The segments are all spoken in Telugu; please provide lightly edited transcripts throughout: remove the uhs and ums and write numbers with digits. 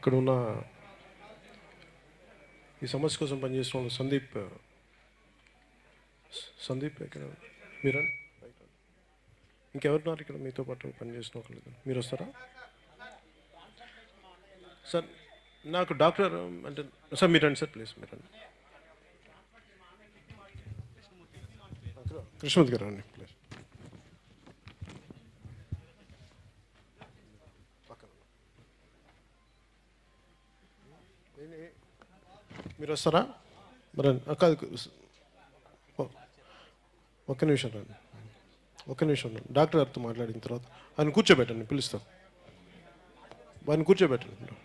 ఇక్కడ ఉన్న ఈ సమస్య కోసం పనిచేసిన వాళ్ళు సందీప్ ఇక్కడ మీరా ఇంకెవరున్నారు ఇక్కడ మీతో పాటు పనిచేసిన ఒకళ్ళు మీరు వస్తారా సార్? నాకు డాక్టర్ అంటే సార్ మీరు రండి సార్, ప్లీజ్ మీరు రండి. కృష్ణమూర్తి గారు రండి ప్లీజ్. మీరు వస్తారా? మరి ఒక్క నిమిషం రండి, ఒక్క నిమిషం రండి. డాక్టర్ గారితో మాట్లాడిన తర్వాత ఆయన కూర్చోబెట్టండి, పిలుస్తాం. ఆయన కూర్చోబెట్టండి.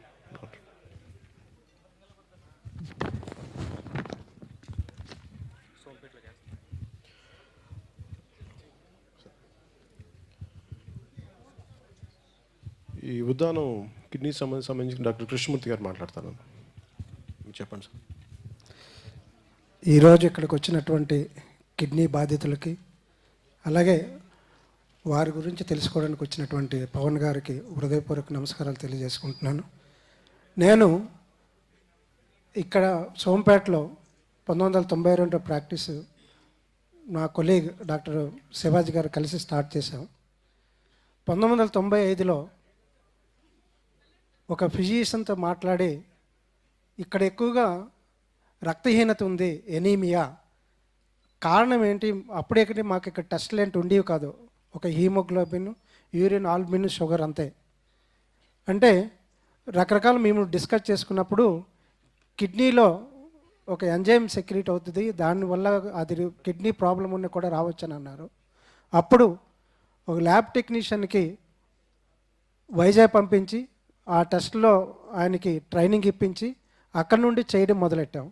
ఈ ఉద్దానం కిడ్నీ సంబంధించిన డాక్టర్ కృష్ణమూర్తి గారు మాట్లాడతాను. చెప్పండి సార్. ఈరోజు ఇక్కడికి వచ్చినటువంటి కిడ్నీ బాధితులకి, అలాగే వారి గురించి తెలుసుకోవడానికి వచ్చినటువంటి పవన్ గారికి హృదయపూర్వక నమస్కారాలు తెలియజేసుకుంటున్నాను. నేను ఇక్కడ సోంపేటలో 1992 ప్రాక్టీస్ నా కొలీగ్ డాక్టర్ శివాజీ గారు కలిసి స్టార్ట్ చేశాం. 1995లో ఒక ఫిజిషియన్తో మాట్లాడి ఇక్కడ ఎక్కువగా రక్తహీనత ఉంది, ఎనీమియా, కారణం ఏంటి? అప్పుడే మాకు ఇక్కడ టెస్ట్లు ఏంటి ఉండేవి కాదు, ఒక హీమోగ్లోబిన్, యూరిన్, ఆల్బిన్, షుగర్ అంతే. అంటే రకరకాలు మేము డిస్కస్ చేసుకున్నప్పుడు కిడ్నీలో ఒక ఎంజైమ్ సెక్రీట్ అవుతుంది, దానివల్ల అది కిడ్నీ ప్రాబ్లం ఉన్న కూడా రావచ్చని అన్నారు. అప్పుడు ఒక ల్యాబ్ టెక్నీషియన్కి వైజాగ్ పంపించి ఆ టెస్ట్లో ఆయనకి ట్రైనింగ్ ఇప్పించి అక్కడి నుండి చేయడం మొదలెట్టాం.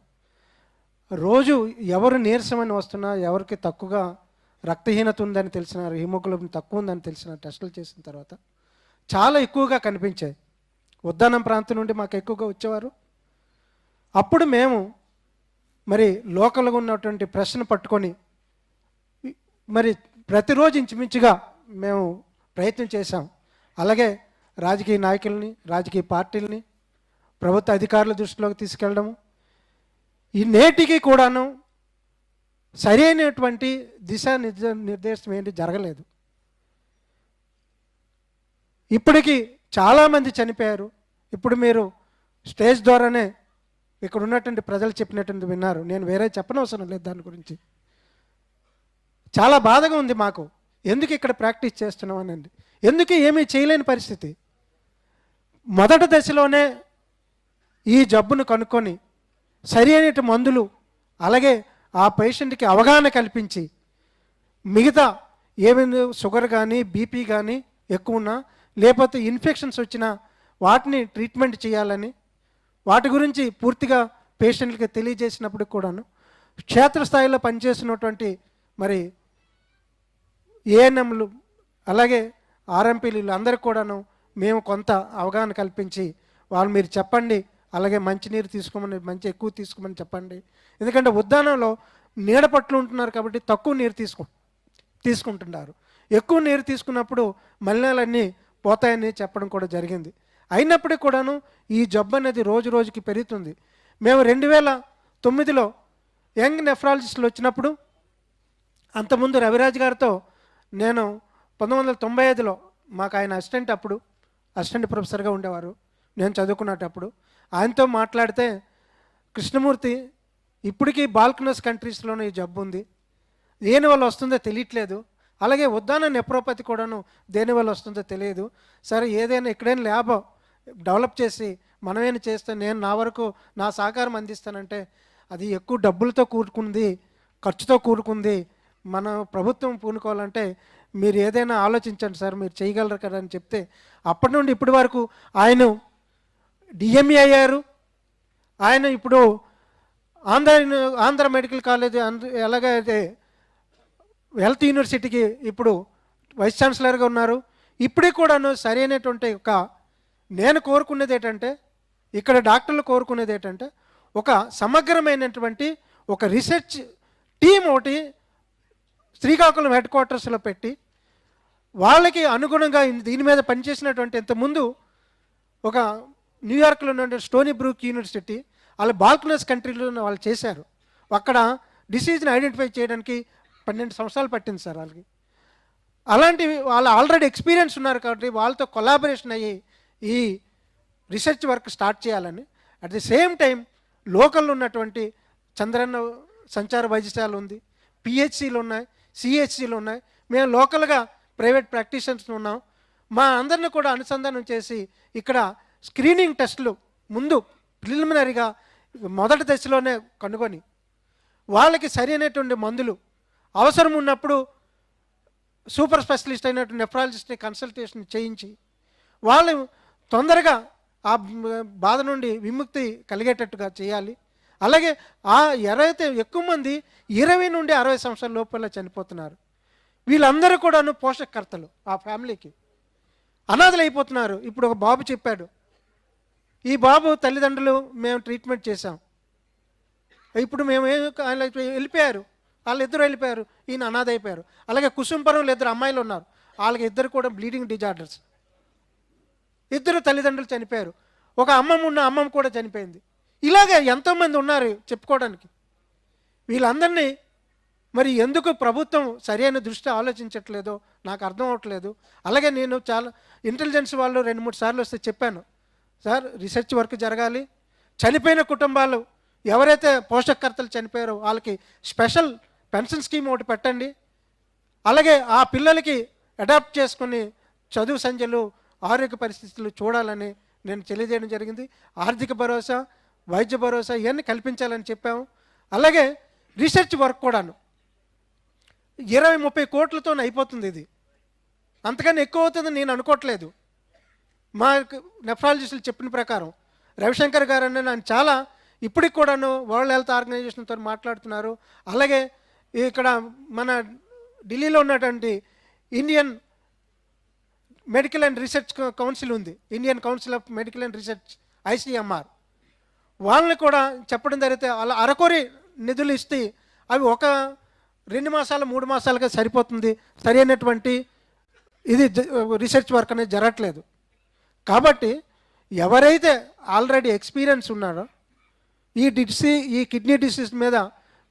రోజు ఎవరు నీరసమని వస్తున్నా, ఎవరికి తక్కువగా రక్తహీనత ఉందని తెలిసిన, హిమోగ్లోబిన్ తక్కువ ఉందని తెలిసిన టెస్టులు చేసిన తర్వాత చాలా ఎక్కువగా కనిపించాయి. ఉద్దానం ప్రాంతం నుండి మాకు ఎక్కువగా వచ్చేవారు. అప్పుడు మేము మరి లోకల్గా ఉన్నటువంటి ప్రశ్న పట్టుకొని మరి ప్రతిరోజు ఇంచుమించుగా మేము ప్రయత్నం చేశాం. అలాగే రాజకీయ నాయకుల్ని, రాజకీయ పార్టీలని, ప్రభుత్వ అధికారుల దృష్టిలోకి తీసుకెళ్ళడము, ఈ నేటికి కూడాను సరైనటువంటి నిర్దేశం ఏంటి జరగలేదు. ఇప్పటికీ చాలామంది చనిపోయారు. ఇప్పుడు మీరు స్టేజ్ ద్వారానే ఇక్కడ ఉన్నటువంటి ప్రజలు చెప్పినటువంటి విన్నారు. నేను వేరే చెప్పనవసరం లేదు దాని గురించి. చాలా బాధగా ఉంది మాకు. ఎందుకు ఇక్కడ ప్రాక్టీస్ చేస్తున్నాం అనండి, ఎందుకు ఏమీ చేయలేని పరిస్థితి. మొదటి దశలోనే ఈ జబ్బును కనుక్కొని సరైన మందులు, అలాగే ఆ పేషెంట్కి అవగాహన కల్పించి, మిగతా ఏమైనా షుగర్ కానీ బీపీ కానీ ఎక్కువ ఉన్నా, లేకపోతే ఇన్ఫెక్షన్స్ వచ్చినా వాటిని ట్రీట్మెంట్ చేయాలని, వాటి గురించి పూర్తిగా పేషెంట్లకి తెలియజేసినప్పుడు కూడాను క్షేత్రస్థాయిలో పనిచేస్తున్నటువంటి మరి ఏఎన్ఎంలు, అలాగే ఆర్ఎంపీలు అందరికి కూడాను మేము కొంత అవగాహన కల్పించి, వాళ్ళు మీరు చెప్పండి, అలాగే మంచినీరు తీసుకోమని, మంచి ఎక్కువ తీసుకోమని చెప్పండి. ఎందుకంటే ఉద్దానంలో నీడ పట్లు ఉంటున్నారు కాబట్టి తక్కువ నీరు తీసుకుంటున్నారు. ఎక్కువ నీరు తీసుకున్నప్పుడు మలినాలన్నీ పోతాయని చెప్పడం కూడా జరిగింది. అయినప్పటికీ కూడాను ఈ జబ్బు అనేది రోజు రోజుకి పెరుగుతుంది. మేము 2009లో యంగ్ నెఫ్రాలజిస్టులు వచ్చినప్పుడు, అంతకుముందు రవిరాజ్ గారితో నేను 1995లో మాకు ఆయన అసిస్టెంట్ ప్రొఫెసర్గా ఉండేవారు, నేను చదువుకున్నప్పుడు ఆయనతో మాట్లాడితే, కృష్ణమూర్తి ఇప్పటికీ బాల్కనస్ కంట్రీస్లోనే ఈ జబ్బు ఉంది, దేనివల్ల వస్తుందో తెలియట్లేదు, అలాగే ఉద్దాన నెప్రోపతి కూడాను దేనివల్ల వస్తుందో తెలియదు. సరే ఏదైనా ఎక్కడైనా ల్యాబ్ డెవలప్ చేసి మనమేనా చేస్తే నేను నా వరకు నా సహకారం అందిస్తానంటే అది ఎక్కువ డబ్బులతో కూడుకుంది, ఖర్చుతో కూడుకుంది, మన ప్రభుత్వం పూనుకోవాలంటే మీరు ఏదైనా ఆలోచించండి సార్, మీరు చేయగలరు కదా అని చెప్తే, అప్పటి నుండి ఇప్పటి వరకు ఆయన డిఎంఈ అయ్యారు. ఆయన ఇప్పుడు ఆంధ్ర మెడికల్ కాలేజ్, ఎలాగైతే హెల్త్ యూనివర్సిటీకి ఇప్పుడు వైస్ ఛాన్సలర్గా ఉన్నారు. ఇప్పటికి కూడాను సరైనటువంటి నేను కోరుకునేది ఏంటంటే, ఇక్కడ డాక్టర్లు కోరుకునేది ఏంటంటే, ఒక సమగ్రమైనటువంటి ఒక రీసెర్చ్ టీం ఒకటి శ్రీకాకుళం హెడ్ క్వార్టర్స్లో పెట్టి, వాళ్ళకి అనుగుణంగా దీని మీద పనిచేసినటువంటి ఇంతకుముందు ఒక న్యూయార్క్లో ఉన్న స్టోనీ బ్రూక్ యూనివర్సిటీ వాళ్ళు బాల్కనస్ కంట్రీలో వాళ్ళు చేశారు. అక్కడ డిసీజ్ని ఐడెంటిఫై చేయడానికి 12 సంవత్సరాలు పట్టింది సార్ వాళ్ళకి. అలాంటివి వాళ్ళు ఆల్రెడీ ఎక్స్పీరియన్స్ ఉన్నారు కాబట్టి వాళ్ళతో కొలాబరేషన్ అయ్యి ఈ రీసెర్చ్ వర్క్ స్టార్ట్ చేయాలని, అట్ ది సేమ్ టైం లోకల్లో ఉన్నటువంటి చంద్రన్న సంచార వైద్యశాల ఉంది, పిహెచ్సిలు ఉన్నాయి, సిహెచ్సిలు ఉన్నాయి, మేము లోకల్గా ప్రైవేట్ ప్రాక్టీషనర్స్ ఉన్నాం. మా అందరిని కూడా అనుసంధానం చేసి ఇక్కడ స్క్రీనింగ్ టెస్టులు ముందు ప్రిలిమినరీగా మొదటి దశలోనే కనుగొని వాళ్ళకి సరైనటువంటి మందులు అవసరం ఉన్నప్పుడు సూపర్ స్పెషలిస్ట్ అయినటువంటి నెఫ్రాలజిస్ట్ని కన్సల్టేషన్ చేయించి వాళ్ళు తొందరగా ఆ బాధ నుండి విముక్తి కలిగేటట్టుగా చేయాలి. అలాగే ఎవరైతే ఎక్కువ మంది 20 నుండి 60 సంవత్సరాల లోపల చనిపోతున్నారు, వీళ్ళందరూ కూడాను పోషకర్తలు, ఆ ఫ్యామిలీకి అనాథలు అయిపోతున్నారు. ఇప్పుడు ఒక బాబు చెప్పాడు, ఈ బాబు తల్లిదండ్రులు మేము ట్రీట్మెంట్ చేశాం, ఇప్పుడు మేము వెళ్ళిపోయారు, వాళ్ళిద్దరూ వెళ్ళిపోయారు, ఈయన అనాథ అయిపోయారు. అలాగే కుసుంపురంలో 2 అమ్మాయిలు ఉన్నారు, వాళ్ళకి ఇద్దరు కూడా బ్లీడింగ్ డిజార్డర్స్, 2 తల్లిదండ్రులు చనిపోయారు. ఒక అమ్మమ్మ కూడా చనిపోయింది. ఇలాగే ఎంతోమంది ఉన్నారు చెప్పుకోవడానికి. వీళ్ళందరినీ మరి ఎందుకు ప్రభుత్వం సరైన దృష్టి ఆలోచించట్లేదో నాకు అర్థం అవ్వట్లేదు. అలాగే నేను చాలా ఇంటెలిజెన్స్ వాళ్ళు 2-3 సార్లు వస్తే చెప్పాను, సార్ రీసెర్చ్ వర్క్ జరగాలి, చనిపోయిన కుటుంబాలు ఎవరైతే పోషకర్తలు చనిపోయారో వాళ్ళకి స్పెషల్ పెన్షన్ స్కీమ్ ఒకటి పెట్టండి, అలాగే ఆ పిల్లలకి అడాప్ట్ చేసుకుని చదువు సంధ్యలు ఆరోగ్య పరిస్థితులు చూడాలని నేను తెలియజేయడం జరిగింది. ఆర్థిక భరోసా, వైద్య భరోసా ఇవన్నీ కల్పించాలని చెప్పాము. అలాగే రీసెర్చ్ వర్క్ కూడాను 20-30 కోట్లతో అయిపోతుంది. ఇది అంతకన్నా ఎక్కువ అవుతుందని నేను అనుకోవట్లేదు. మా నెఫ్రాలజిస్టులు చెప్పిన ప్రకారం రవిశంకర్ గారు అనే నేను చాలా ఇప్పటికి కూడాను వరల్డ్ హెల్త్ ఆర్గనైజేషన్తో మాట్లాడుతున్నారు. అలాగే ఇక్కడ మన ఢిల్లీలో ఉన్నటువంటి Indian medical and research council ఉంది, Indian council of medical and research ICMR, వాళ్ళని కూడా చెప్పడం జరిగితే అలా అరకొరి నిధులు ఇస్తే అవి ఒక 2 మాసాలు 3 మాసాలుగా సరిపోతుంది, సరైనటువంటి ఇది రీసెర్చ్ వర్క్ అనేది జరగట్లేదు. కాబట్టి ఎవరైతే ఆల్రెడీ ఎక్స్పీరియన్స్ ఉన్నారో ఈ కిడ్నీ డిసీజ్ మీద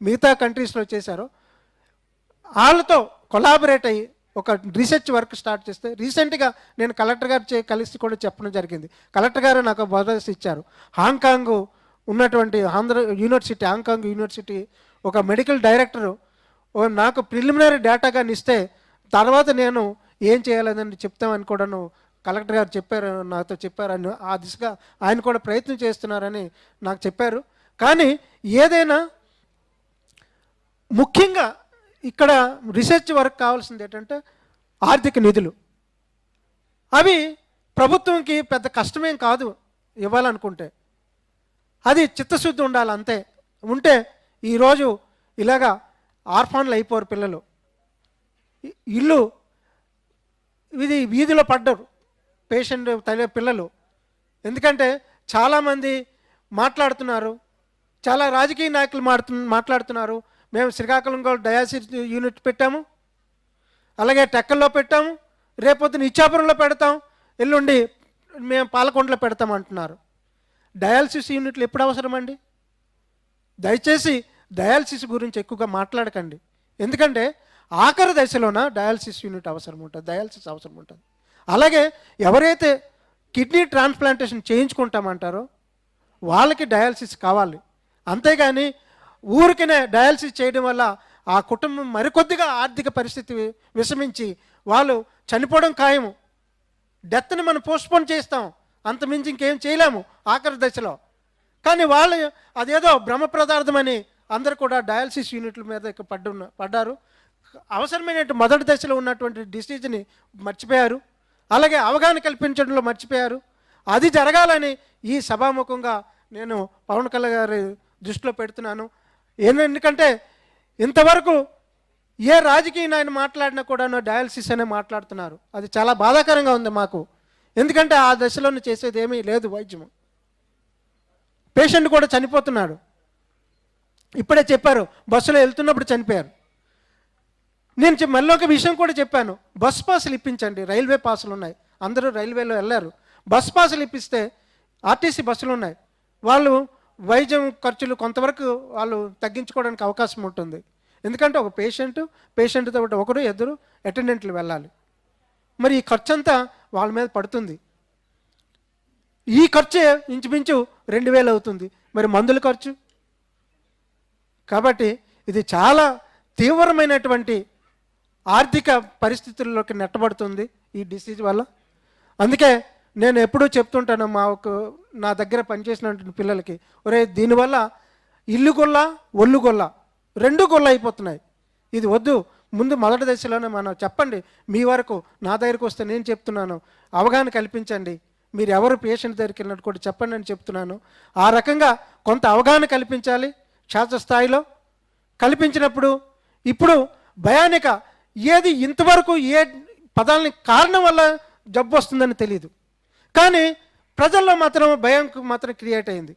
మిగతా కంట్రీస్లో చేశారో వాళ్ళతో కొలాబరేట్ అయ్యి ఒక రీసెర్చ్ వర్క్ స్టార్ట్ చేస్తే, రీసెంట్గా నేను కలెక్టర్ గారు కలిసి కూడా చెప్పడం జరిగింది. కలెక్టర్ గారు నాకు భరోసా ఇచ్చారు. హాంకాంగ్ ఉన్నటువంటి హాంకాంగ్ యూనివర్సిటీ ఒక మెడికల్ డైరెక్టరు నాకు ప్రిలిమినరీ డేటాగా ఇస్తే తర్వాత నేను ఏం చేయాలని చెప్తామని కూడాను కలెక్టర్ గారు చెప్పారు, నాతో చెప్పారని, ఆ దిశగా ఆయన కూడా ప్రయత్నం చేస్తున్నారని నాకు చెప్పారు. కానీ ఏదైనా ముఖ్యంగా ఇక్కడ రీసెర్చ్ వర్క్ కావాల్సింది ఏంటంటే ఆర్థిక నిధులు. అవి ప్రభుత్వంకి పెద్ద కష్టమేం కాదు ఇవ్వాలనుకుంటే, అది చిత్తశుద్ధి ఉండాలి అంతే. ఉంటే ఈరోజు ఇలాగా ఆర్ఫాన్లు అయిపోరు పిల్లలు, ఇల్లు ఇది వీధిలో పడ్డరు పేషెంట్ పిల్లలు. ఎందుకంటే చాలామంది మాట్లాడుతున్నారు, చాలా రాజకీయ నాయకులు మాట్లాడుతున్నారు, మేము శ్రీకాకుళంలో డయాసిస్ యూనిట్ పెట్టాము, అలాగే టెక్కల్లో పెట్టాము, రేపొద్దున ఇచ్చాపురంలో పెడతాం, ఎల్లుండి మేము పాలకొండలో పెడతాం అంటున్నారు. డయాలసిస్ యూనిట్లు ఎప్పుడు అవసరమండి? దయచేసి డయాలసిస్ గురించి ఎక్కువగా మాట్లాడకండి. ఎందుకంటే ఆఖరి దశలోన డయాలసిస్ యూనిట్ అవసరం ఉంటుంది, డయాలసిస్ అవసరం ఉంటుంది. అలాగే ఎవరైతే కిడ్నీ ట్రాన్స్ప్లాంటేషన్ చేయించుకుంటామంటారో వాళ్ళకి డయాలసిస్ కావాలి. అంతేగాని ఊరికనే డయాలసిస్ చేయడం వల్ల ఆ కుటుంబం మరికొద్దిగా ఆర్థిక పరిస్థితి విషమించి వాళ్ళు చనిపోవడం ఖాయము. డెత్ని మనం పోస్ట్పోన్ చేస్తాం, అంతమించి ఇంకేం చేయలేము ఆఖరి దశలో. కానీ వాళ్ళు అదేదో భ్రమ పదార్థమని అందరూ కూడా డయాలసిస్ యూనిట్ల మీద పడ్డారు. అవసరమైన మొదటి దశలో ఉన్నటువంటి డిసీజ్ని మర్చిపోయారు, అలాగే అవగాహన కల్పించడంలో మర్చిపోయారు. అది జరగాలని ఈ సభాముఖంగా నేను పవన్ కళ్యాణ్ గారి దృష్టిలో పెడుతున్నాను. ఎందుకంటే ఇంతవరకు ఏ రాజకీయ నాయన మాట్లాడినా కూడా డయాలసిస్ అనే మాట్లాడుతున్నారు. అది చాలా బాధాకరంగా ఉంది మాకు. ఎందుకంటే ఆ దశలోనే చేసేది ఏమీ లేదు వైద్యము. పేషెంట్ కూడా చనిపోతున్నాడు. ఇప్పుడే చెప్పారు, బస్సులో వెళ్తున్నప్పుడు చనిపోయారు. నేను మళ్ళీ ఒక విషయం కూడా చెప్పాను, బస్ పాసులు ఇప్పించండి. రైల్వే పాసులు ఉన్నాయి, అందరూ రైల్వేలో వెళ్ళారు. బస్ పాసులు ఇప్పిస్తే ఆర్టీసీ బస్సులు ఉన్నాయి. వాళ్ళు వైద్యం ఖర్చులు కొంతవరకు వాళ్ళు తగ్గించుకోవడానికి అవకాశం ఉంటుంది. ఎందుకంటే ఒక పేషెంట్తో ఒకరు ఇద్దరు అటెండెంట్లు వెళ్ళాలి. మరి ఈ ఖర్చు అంతా వాళ్ళ మీద పడుతుంది. ఈ ఖర్చే ఇంచుమించు 2000 అవుతుంది. మరి మందుల ఖర్చు. కాబట్టి ఇది చాలా తీవ్రమైనటువంటి ఆర్థిక పరిస్థితుల్లోకి నెట్టబడుతుంది ఈ డిసీజ్ వల్ల. అందుకే నేను ఎప్పుడూ చెప్తుంటాను నా దగ్గర పనిచేసినటువంటి పిల్లలకి, ఒరే దీనివల్ల ఇల్లు గొల్ల ఒళ్ళు గొల్ల రెండు గొల్ల అయిపోతున్నాయి, ఇది వద్దు. ముందు మొదటి దశలోనే మనం చెప్పండి, మీ వరకు నా దగ్గరికి వస్తే నేను చెప్తున్నాను, అవగాహన కల్పించండి. మీరు ఎవరు పేషెంట్ దగ్గరికి వెళ్ళినట్టు కూడా చెప్పండి అని చెప్తున్నాను. ఆ రకంగా కొంత అవగాహన కల్పించాలి క్షేత్రస్థాయిలో. కల్పించినప్పుడు ఇప్పుడు భయానిక ఏది ఇంతవరకు ఏ పదాలని కారణం వల్ల జబ్బు వస్తుందని తెలియదు, కానీ ప్రజల్లో మాత్రం భయం మాత్రం క్రియేట్ అయింది.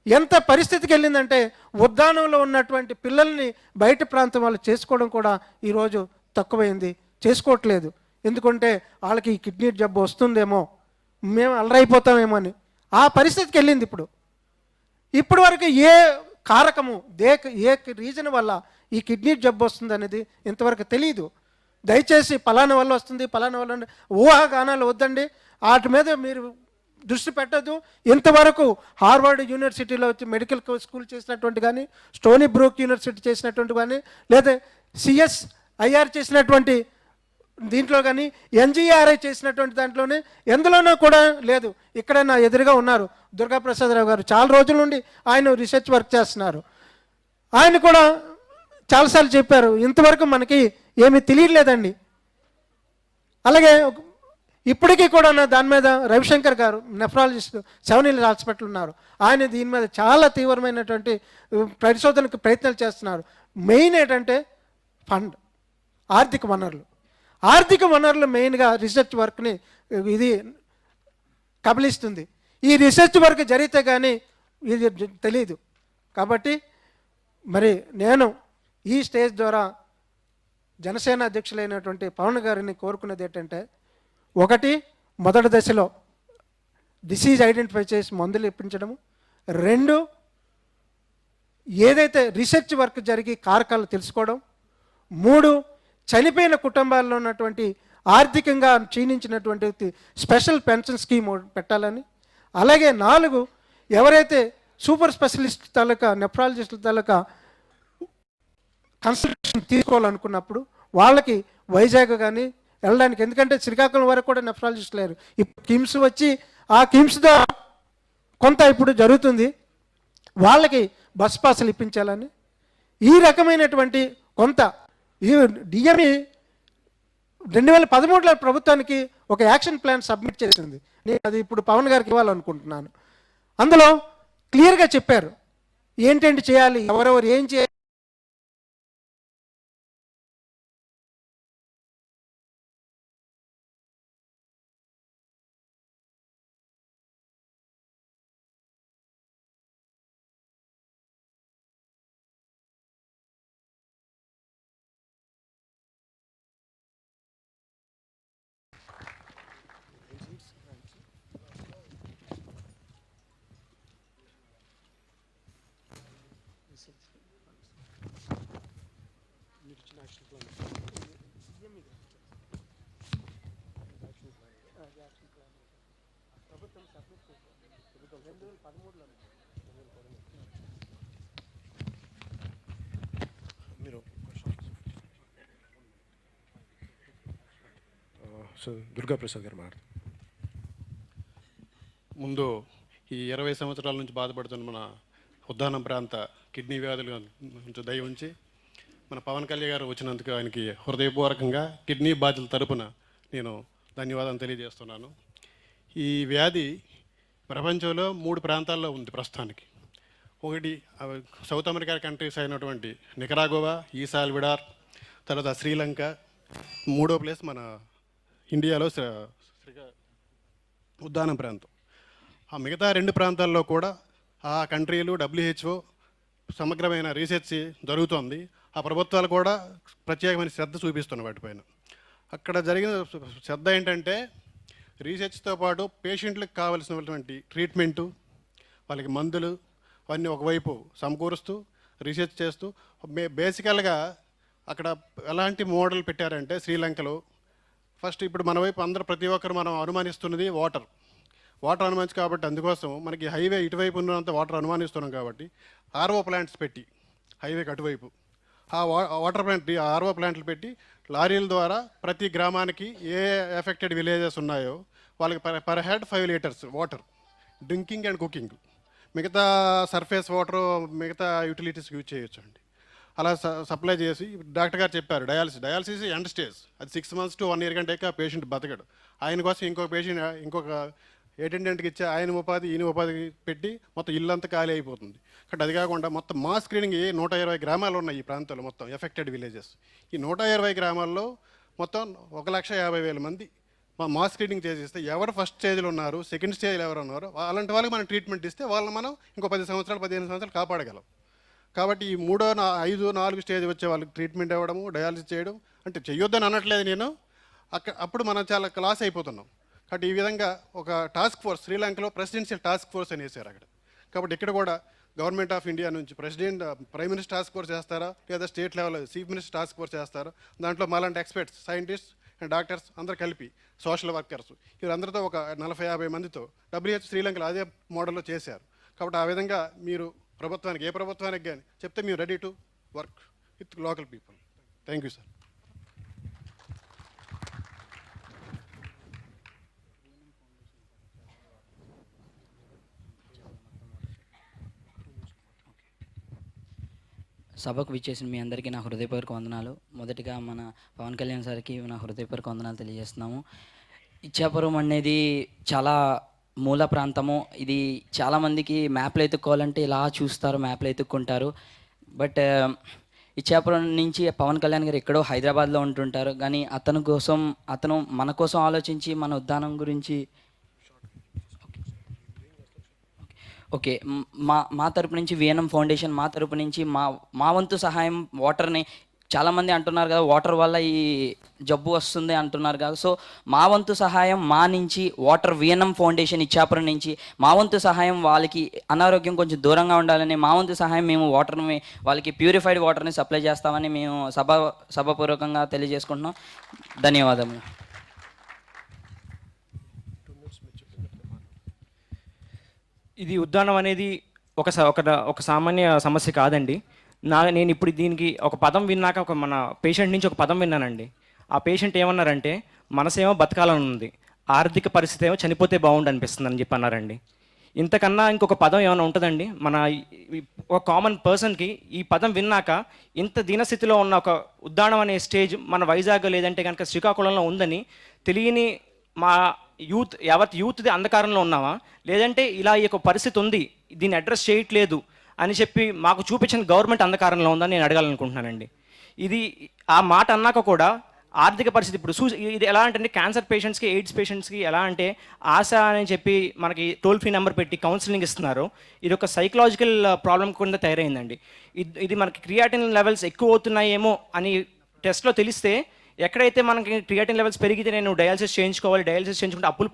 ఎంత పరిస్థితికి వెళ్ళిందంటే ఉద్దానంలో ఉన్నటువంటి పిల్లల్ని బయట ప్రాంతం వాళ్ళు చేసుకోవడం కూడా ఈరోజు తక్కువైంది, చేసుకోవట్లేదు. ఎందుకంటే వాళ్ళకి ఈ కిడ్నీ జబ్బు వస్తుందేమో, మేము అలరైపోతామేమో అని ఆ పరిస్థితికి వెళ్ళింది. ఇప్పుడు వరకు ఏ కారకము ఏ రీజన్ వల్ల ఈ కిడ్నీ జబ్బు వస్తుంది అనేది ఇంతవరకు తెలియదు. దయచేసి పలానా వల్ల వస్తుంది, పలానా వల్ల ఊహాగానాలు వద్దండి, వాటి మీద మీరు దృష్టి పెట్టద్దు. ఇంతవరకు హార్వర్డ్ యూనివర్సిటీలో వచ్చి మెడికల్ స్కూల్ చేసినటువంటి కానీ, స్టోనీ బ్రూక్ యూనివర్సిటీ చేసినటువంటి కానీ, లేదా CSIR చేసినటువంటి దీంట్లో కానీ, NGRI చేసినటువంటి దాంట్లోనే ఎందులోనూ కూడా లేదు. ఇక్కడ నా ఎదురుగా ఉన్నారు దుర్గాప్రసాదరావు గారు, చాలా రోజుల నుండి ఆయన రీసెర్చ్ వర్క్ చేస్తున్నారు. ఆయన కూడా చాలాసార్లు చెప్పారు, ఇంతవరకు మనకి ఏమీ తెలియలేదండి. అలాగే ఇప్పటికీ కూడా దాని మీద రవిశంకర్ గారు నెఫ్రాలజిస్ట్ 7 Hills హాస్పిటల్ ఉన్నారు, ఆయన దీని మీద చాలా తీవ్రమైనటువంటి పరిశోధనకు ప్రయత్నాలు చేస్తున్నారు. మెయిన్ ఏంటంటే ఫండ్, ఆర్థిక వనరులు మెయిన్గా రీసెర్చ్ వర్క్ని ఇది కబలిస్తుంది. ఈ రీసెర్చ్ వర్క్ జరిగితే కానీ ఇది తెలియదు. కాబట్టి మరి నేను ఈ స్టేజ్ ద్వారా జనసేన అధ్యక్షులైనటువంటి పవన్ గారిని కోరుకునేది ఏంటంటే, ఒకటి మొదటి దశలో డిసీజ్ ఐడెంటిఫై చేసి మందులు ఇప్పించడము, 2 ఏదైతే రీసెర్చ్ వర్క్ జరిగి కారకాలు తెలుసుకోవడం, 3 చనిపోయిన కుటుంబాల్లో ఉన్నటువంటి ఆర్థికంగా క్షీణించినటువంటి స్పెషల్ పెన్షన్ స్కీమ్ పెట్టాలని, అలాగే 4 ఎవరైతే సూపర్ స్పెషలిస్ట్ తాలూకా నెఫ్రాలజిస్టుల తాలూకా కన్సల్టేషన్ తీసుకోవాలనుకున్నప్పుడు వాళ్ళకి వైజాగ్ కానీ వెళ్ళడానికి, ఎందుకంటే శ్రీకాకుళం వరకు కూడా నెఫ్రాలజిస్ట్ లేరు. ఇప్పుడు కిమ్స్ వచ్చి ఆ కిమ్స్తో కొంత ఇప్పుడు జరుగుతుంది, వాళ్ళకి బస్ పాసులు ఇప్పించాలని ఈ రకమైనటువంటి కొంత ఈ DME 2013లో ప్రభుత్వానికి ఒక యాక్షన్ ప్లాన్ సబ్మిట్ చేసింది. నేను అది ఇప్పుడు పవన్ గారికి ఇవ్వాలనుకుంటున్నాను. అందులో క్లియర్గా చెప్పారు ఏంటంటే చేయాలి, ఎవరెవరు ఏం చేయాలి. మీరు దుర్గాప్రసాద్ గారు మాట్లాడు. ముందు ఈ 20 సంవత్సరాల నుంచి బాధపడుతున్న మన ఉద్దానం ప్రాంత కిడ్నీ వ్యాధుల నుంచి దయ ఉంచి మన పవన్ కళ్యాణ్ గారు వచ్చినందుకు ఆయనకి హృదయపూర్వకంగా కిడ్నీ బాధితుల తరపున నేను ధన్యవాదాలు తెలియజేస్తున్నాను. ఈ వ్యాధి ప్రపంచంలో 3 ప్రాంతాల్లో ఉంది ప్రస్తుతానికి. ఒకటి సౌత్ అమెరికా కంట్రీస్ అయినటువంటి నికరాగోవా, ఈ సాల్విడార్, తర్వాత శ్రీలంక, 3వ ప్లేస్ మన ఇండియాలో ఉద్దానం ప్రాంతం. ఆ మిగతా 2 ప్రాంతాల్లో కూడా ఆ కంట్రీలు WHO సమగ్రమైన రీసెర్చ్ జరుగుతోంది. ఆ ప్రభుత్వాలు కూడా ప్రత్యేకమైన శ్రద్ధ చూపిస్తున్నాయి వాటిపైన. అక్కడ జరిగిన శ్రద్ధ ఏంటంటే రీసెర్చ్తో పాటు పేషెంట్లకు కావలసినటువంటి ట్రీట్మెంటు, వాళ్ళకి మందులు అవన్నీ ఒకవైపు సమకూరుస్తూ రీసెర్చ్ చేస్తూ బేసికల్గా అక్కడ ఎలాంటి మోడల్ పెట్టారంటే శ్రీలంకలో ఫస్ట్ ఇప్పుడు మన వైపు అందరూ ప్రతి ఒక్కరు మనం అనుమానిస్తున్నది వాటర్ అనుమానించి కాబట్టి అందుకోసం మనకి హైవే ఇటువైపు ఉన్నంత వాటర్ అనుమానిస్తున్నాం కాబట్టి ఆర్ఓ ప్లాంట్స్ పెట్టి హైవేకి అటువైపు ఆ వాటర్ ప్లాంట్ ఆర్ఓ ప్లాంట్లు పెట్టి లారీల ద్వారా ప్రతి గ్రామానికి ఏ ఎఫెక్టెడ్ విలేజెస్ ఉన్నాయో వాళ్ళకి per head 5 litres water drinking and cooking, మిగతా సర్ఫేస్ వాటర్ మిగతా యూటిలిటీస్కి యూజ్ చేయొచ్చు అండి. అలా సప్లై చేసి డాక్టర్ గారు చెప్పారు డయాలసిస్ ఎండ్ స్టేజ్, అది 6 months to 1 year కంటే ఆ పేషెంట్ బతకడు. ఆయన కోసం ఇంకొక పేషెంట్ ఇంకొక అటెండెంట్కి ఇచ్చే ఆయన ఉపాధి ఈయన ఉపాధి పెట్టి మొత్తం ఇల్లంతా ఖాళీ అయిపోతుంది. కాబట్టి అది కాకుండా మొత్తం మాస్ స్క్రీనింగ్ 120 గ్రామాలు ఉన్నాయి ఈ ప్రాంతంలో మొత్తం ఎఫెక్టెడ్ విలేజెస్. ఈ 120 గ్రామాల్లో మొత్తం 1,50,000 మంది మాస్ స్క్రీనింగ్ చేసేస్తే ఎవరు ఫస్ట్ స్టేజ్లో ఉన్నారు, సెకండ్ స్టేజ్లో ఎవరు ఉన్నారు, అలాంటి వాళ్ళకి మనం ట్రీట్మెంట్ ఇస్తే వాళ్ళని మనం ఇంకో 10 సంవత్సరాలు 15 సంవత్సరాలు కాపాడగలం. కాబట్టి ఈ 3, 5, 4 స్టేజ్ వచ్చే వాళ్ళకి ట్రీట్మెంట్ ఇవ్వడము, డయాలసిస్ చేయడం అంటే చెయ్యొద్దని అనట్లేదు నేను, అప్పుడు మనం చాలా లాస్ అయిపోతున్నాం. కాబట్టి ఈ విధంగా ఒక టాస్క్ ఫోర్స్ శ్రీలంకలో ప్రెసిడెన్షియల్ టాస్క్ ఫోర్స్ అని వేశారు అక్కడ. కాబట్టి ఇక్కడ కూడా గవర్నమెంట్ ఆఫ్ ఇండియా నుంచి ప్రైమ్ మినిస్టర్ టాస్క్ ఫోర్స్ చేస్తారా లేదా state level chief minister task force చేస్తారా, దాంట్లో మాలాంటి ఎక్స్పర్ట్స్, సైంటిస్ట్ అండ్ డాక్టర్స్ అందరు కలిపి సోషల్ వర్కర్స్ వీరందరితో ఒక 40-50 మందితో WHO శ్రీలంకలో అదే మోడల్లో చేశారు. కాబట్టి ఆ విధంగా మీరు ప్రభుత్వానికి ఏ ప్రభుత్వానికి కానీ చెప్తే మేము ready to work with local people. Thank you sir. సభకు విచ్చేసిన మీ అందరికీ నా హృదయపూర్వక వందనాలు. మొదటిగా మన పవన్ కళ్యాణ్ సార్కి నా హృదయపూర్వక వందనాలు తెలియజేస్తున్నాము. ఇచ్చాపురం అనేది చాలా మూల ప్రాంతము. ఇది చాలామందికి మ్యాప్లు ఎత్తుక్కోవాలంటే ఇలా చూస్తారు, మ్యాప్లు ఎత్తుక్కుంటారు. బట్ ఇచ్చాపురం నుంచి పవన్ కళ్యాణ్ గారు ఎక్కడో హైదరాబాద్లో ఉంటుంటారు, కానీ అతను మన కోసం ఆలోచించి మన ఉద్యానం గురించి ఓకే మా తరపు నుంచి విఎన్ఎం ఫౌండేషన్ మా తరపు నుంచి మా వంతు సహాయం వాటర్ని చాలామంది అంటున్నారు కదా వాటర్ వల్ల ఈ జబ్బు వస్తుంది అంటున్నారు కదా. సో మా వంతు సహాయం మా నుంచి వాటర్ విఎన్ఎం ఫౌండేషన్ ఇచ్చాపురం నుంచి మా వంతు సహాయం వాళ్ళకి అనారోగ్యం కొంచెం దూరంగా ఉండాలని మా వంతు సహాయం మేము వాటర్ని వాళ్ళకి ప్యూరిఫైడ్ వాటర్ని సప్లై చేస్తామని మేము సభాపూర్వకంగా తెలియజేసుకుంటున్నాం. ధన్యవాదములు. ఇది ఉద్దానం అనేది ఒక సామాన్య సమస్య కాదండి. నేను ఇప్పుడు దీనికి ఒక పదం విన్నాక మన పేషెంట్ నుంచి ఒక పదం విన్నానండి. ఆ పేషెంట్ ఏమన్నారంటే మనసేమో బతకాలని ఉంది, ఆర్థిక పరిస్థితి ఏమో చనిపోతే బాగుండు అనిపిస్తుంది అని చెప్పి అన్నారండి. ఇంతకన్నా ఇంకొక పదం ఏమైనా ఉంటుందండి? ఒక కామన్ పర్సన్కి ఈ పదం విన్నాక ఇంత దీనస్థితిలో ఉన్న ఒక ఉద్దానం అనే స్టేజ్ మన వైజాగ్ లేదంటే కనుక శ్రీకాకుళంలో ఉందని తెలియని మా యావత్ యూత్ది అంధకారంలో ఉన్నామా, లేదంటే ఇలా ఈ యొక్క పరిస్థితి ఉంది దీన్ని అడ్రస్ చేయట్లేదు అని చెప్పి మాకు చూపించిన గవర్నమెంట్ అంధకారంలో ఉందని నేను అడగాలనుకుంటున్నానండి. ఇది ఆ మాట అన్నాక కూడా ఆర్థిక పరిస్థితి ఇప్పుడు ఇది ఎలా అంటే క్యాన్సర్ పేషెంట్స్కి, ఎయిడ్స్ పేషెంట్స్కి ఎలా అంటే ఆశ అని చెప్పి మనకి టోల్ ఫ్రీ నెంబర్ పెట్టి కౌన్సిలింగ్ ఇస్తున్నారు. ఇది ఒక సైకలాజికల్ ప్రాబ్లం కింద తయారైందండి. ఇది మనకి క్రియాటిన్ లెవెల్స్ ఎక్కువ అవుతున్నాయేమో అని టెస్ట్లో తెలిస్తే ఎక్కడైతే మనకి క్రియాటిన్ లెవెల్స్ పెరిగితే నేను డయాలసిస్ చేయించుకుంటే అప్పులు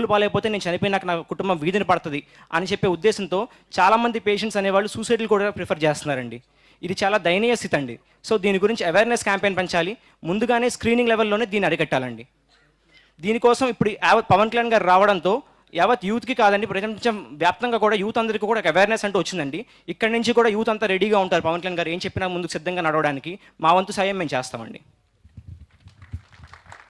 పాలైపోతే నేను చనిపోయినాక నా కుటుంబం వీధిని పడుతుంది అని చెప్పే ఉద్దేశంతో చాలామంది పేషెంట్స్ అనేవాళ్ళు సూసైడ్లు కూడా ప్రిఫర్ చేస్తున్నారండి. ఇది చాలా దయనీయ స్థితి అండి. సో దీని గురించి అవేర్నెస్ క్యాంపెయిన్ పెంచాలి, ముందుగానే స్క్రీనింగ్ లెవెల్లోనే దీన్ని అరికట్టాలండి. దీనికోసం ఇప్పుడు పవన్ కళ్యాణ్ గారు రావడంతో యావత్ యూత్కి కాదండి ప్రపంచం వ్యాప్తంగా కూడా యూత్ అందరికీ కూడా అవేర్నెస్ అంటూ వచ్చిందండి. ఇక్కడి నుంచి కూడా యూత్ అంతా రెడీగా ఉంటారు పవన్ కళ్యాణ్ గారు ఏం చెప్పినా ముందుకు సిద్ధంగా నడవడానికి. మా వంతు సాయం మేము చేస్తామండి.